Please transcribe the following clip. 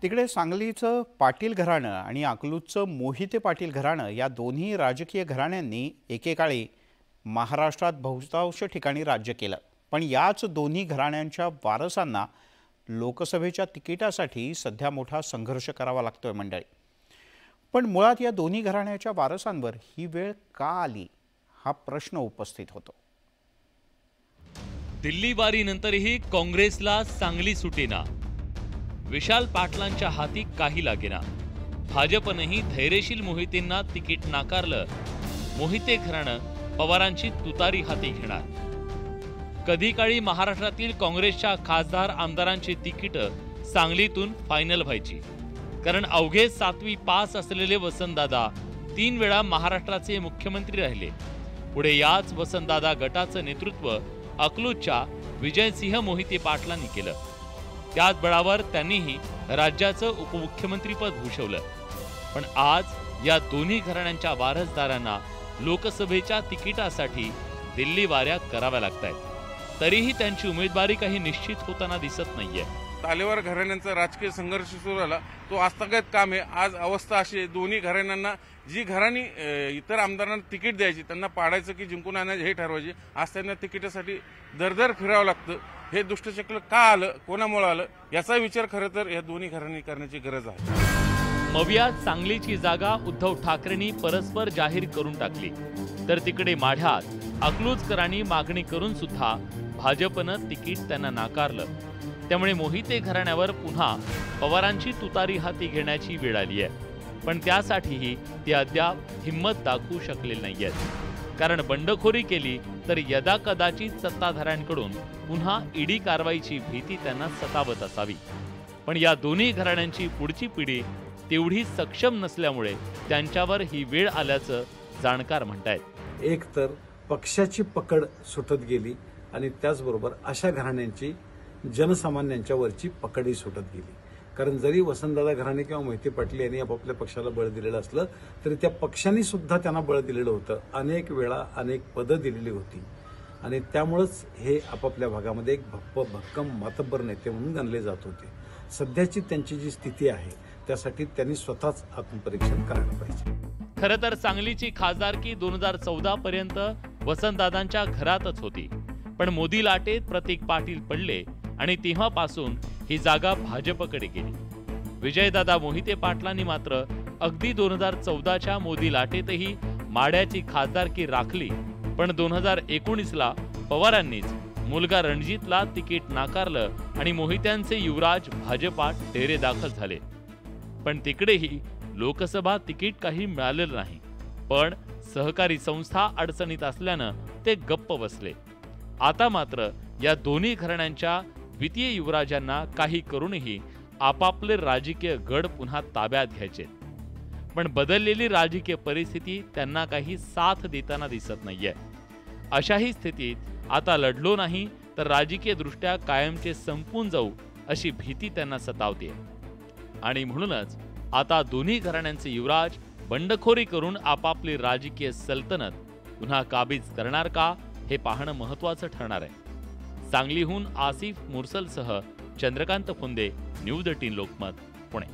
तिकडे सांगलीचं पाटील घराणं आणि अकलूजचं मोहिते पाटील घराणं या दोन्ही राजकीय घराण्यांनी एकेकाळी महाराष्ट्रात बहुतांश ठिकाणी राज्य केलं। पण याच दोन्ही घराण्यांच्या वारसांना लोकसभेच्या तिकिटासाठी सध्या मोठा संघर्ष करावा लागतोय मंडळी। पण मुळात या दोन्ही घराण्याच्या वारसांवर ही वेळ का आली हा प्रश्न उपस्थित होतो। दिल्ली वारीनंतरही काँग्रेसला सांगली सुटेना। विशाल पाटलांच्या हाती काही लागेना। भाजपनेही धैर्यशील मोहितेंना तिकीट नाकारलं। मोहिते घराणं पवारांची तुतारी हाती घेणार। कधी काळी महाराष्ट्रातील काँग्रेसच्या खासदार आमदारांची तिकीट सांगलीतून फायनल व्हायची, कारण अवघे 7वी पास असलेले वसंतदादा 3 वेळा महाराष्ट्राचे मुख्यमंत्री राहिले। पुढे याच वसंतदादा गटाचं नेतृत्व अकलूजच्या विजयसिंह मोहिते पाटलांनी केलं। त्याच बळावर त्यांनीही राज्याचं उपमुख्यमंत्रीपद भूषवलं। पण आज या दोन्ही घराण्यांच्या वारसदारांना लोकसभेच्या तिकिटासाठी दिल्ली वाऱ्या कराव्या लागतायत। तरीही त्यांची उमेदवारी काही निश्चित होताना दिसत नाहीये। तालेवार घराण्यांचा राजकीय संघर्ष सुरू झाला तो आस्थागत काम आहे। आज अवस्था अशी आहे, दोन्ही घराण्यांना जी घराणी इतर आमदारांना तिकीट द्यायची त्यांना पाडायचं की जिंकून आणायचं हे ठरवायचे। आज त्यांना तिकिटासाठी दरदर फिरावं लागतं। हे दुष्टचक्र का आलं, कोणामुळे आलं याचा विचार खरं तर या दोन्ही घराणी करण्याची गरज आहे। मवियात सांगलीची जागा उद्धव ठाकरेंनी परस्पर जाहीर करून टाकली, तर तिकडे माढ्यात अकलूजकरांनी मागणी करून सुद्धा भाजपनं तिकीट त्यांना नाकारलं। त्यामुळे मोहिते घराण्यावर पुन्हा पवारांची तुतारी हाती घेण्याची वेळ आली आहे। पण त्यासाठीही ते अद्याप हिम्मत दाखवू शकलेले नाहीयेत, कारण बंडखोरी केली तर यदा कदाचित सत्ताधाऱ्यांकडून पुन्हा ईडी कारवाईची भीती त्यांना सतावत असावी। पण या दोन्ही घराण्यांची पुढची पिढी तेवढी सक्षम नसल्यामुळे त्यांच्यावर ही वेळ आल्याचं जाणकार म्हणतायत। एक तर पक्षाची पकड सुटत गेली आणि त्याचबरोबर अशा घराण्यांची जनसामान्यांच्या वरची पकडही सुटत गेली। कारण जरी वसंतदादा घराणे किंवा मोहिते पाटील यांनी आपापल्या पक्षाला बळ दिलेलं असलं तरी त्या पक्षांनी सुद्धा त्यांना बळ दिलेलं होतं। अनेक वेळा अनेक पदं दिलेली होती आणि त्यामुळेच हे आपापल्या भागामध्ये एक भक्कम मातब्बर नेते म्हणून गणले जात होते। सध्याची त्यांची जी स्थिती आहे त्यासाठी त्यांनी स्वतःच आत्मपरीक्षण करायला पाहिजे। खरं तर सांगलीची खासदारकी 2014 पर्यंत वसंतदादांच्या घरातच होती, पण मोदी लाटेत प्रतीक पाटील पडले आणि तेव्हापासून ही जागा भाजपकडे गेली। विजयदादा मोहिते पाटलांनी मात्र अगदी 2014च्या मोदी लाटेतही माड्याची खासदारकी राखली। पण 2019ला पवारांनीच मुलगा रणजितला तिकीट नाकारलं आणि मोहित्यांचे युवराज भाजपात डेरे दाखल झाले। पण तिकडेही लोकसभा तिकीट काही मिळालेलं नाही। पण सहकारी संस्था अडचणीत असल्यानं ते गप्प बसले। आता मात्र या दोन्ही घराण्यांच्या द्वितीय युवराजांना काही करूनही आपापले राजकीय गड पुन्हा ताब्यात घ्यायचे। पण बदललेली राजकीय परिस्थिती त्यांना काही साथ देताना दिसत नाहीये। अशाही स्थितीत आता लढलो नाही तर राजकीय दृष्ट्या कायमचे संपून जाऊ अशी भीती त्यांना सतावते। आणि म्हणूनच आता दोन्ही घराण्यांचे युवराज बंडखोरी करून आपापली राजकीय सल्तनत पुन्हा काबीज करणार का हे पाहणं महत्त्वाचं ठरणार आहे। सांगलीहून आसिफ मुरसलसह चंद्रकांत फुंदे, न्यूज 18 लोकमत, पुणे।